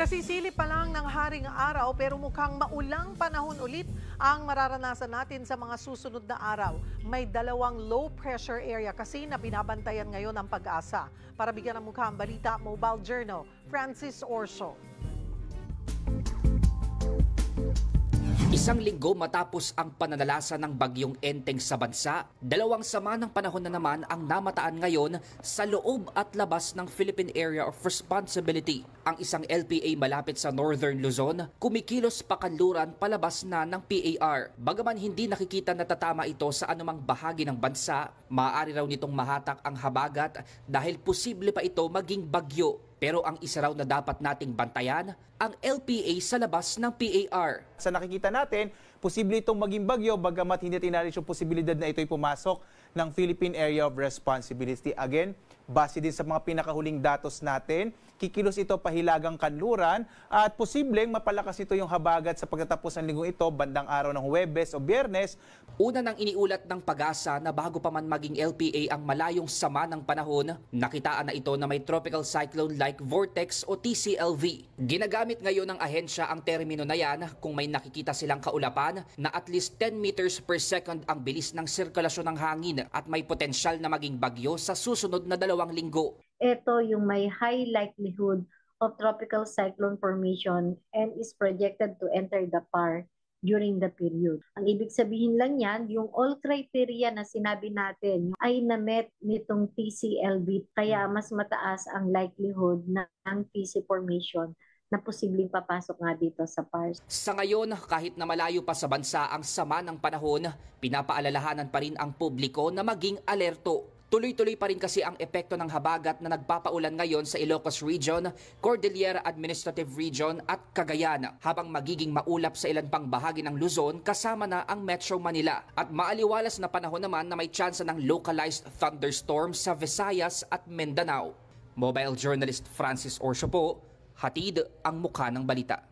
Kasisilip pa lang ng haring araw pero mukhang maulang panahon ulit ang mararanasan natin sa mga susunod na araw. May dalawang low pressure area kasi na binabantayan ngayon ang Pag-asa. Para bigyan ng mukha ang balita, Mobile Journal, Francis Orso. Isang linggo matapos ang pananalasa ng bagyong Enteng sa bansa, dalawang sama ng panahon na naman ang namataan ngayon sa loob at labas ng Philippine Area of Responsibility. Ang isang LPA malapit sa Northern Luzon, kumikilos pakanluran palabas na ng PAR. Bagaman hindi nakikita na tatama ito sa anumang bahagi ng bansa, maaari raw nitong mahatak ang habagat dahil posible pa ito maging bagyo. Pero ang isa raw na dapat nating bantayan, ang LPA sa labas ng PAR. Sa nakikita natin, posible itong maging bagyo bagamat hindi tinalis yung posibilidad na ito'y pumasok ng Philippine Area of Responsibility. Again, base din sa mga pinakahuling datos natin, kikilos ito pahilagang kanluran at posibleng mapalakas ito yung habagat sa pagtatapos ng linggong ito bandang araw ng Huwebes o Biyernes. Una nang iniulat ng Pag-asa na bago pa man maging LPA ang malayong sama ng panahon, nakitaan na ito na may tropical cyclone-like vortex o TCLV. Ginagamit ngayon ng ahensya ang termino na yan kung may nakikita silang kaulapan na at least 10 meters per second ang bilis ng sirkulasyon ng hangin at may potensyal na maging bagyo sa susunod na 2 linggo. Ito yung may high likelihood of tropical cyclone formation and is projected to enter the PAR during the period. Ang ibig sabihin lang yan, yung all criteria na sinabi natin ay na-met nitong TCLV, kaya mas mataas ang likelihood ng TC formation na posibleng papasok nga dito sa PAR. Sa ngayon, kahit na malayo pa sa bansa ang sama ng panahon, pinapaalalahanan pa rin ang publiko na maging alerto. Tuloy-tuloy pa rin kasi ang epekto ng habagat na nagpapaulan ngayon sa Ilocos Region, Cordillera Administrative Region at Cagayan, habang magiging maulap sa ilan pang bahagi ng Luzon kasama na ang Metro Manila. At maaliwalas na panahon naman na may tsansa ng localized thunderstorms sa Visayas at Mindanao. Mobile journalist Francis Orso po, hatid ang mukha ng balita.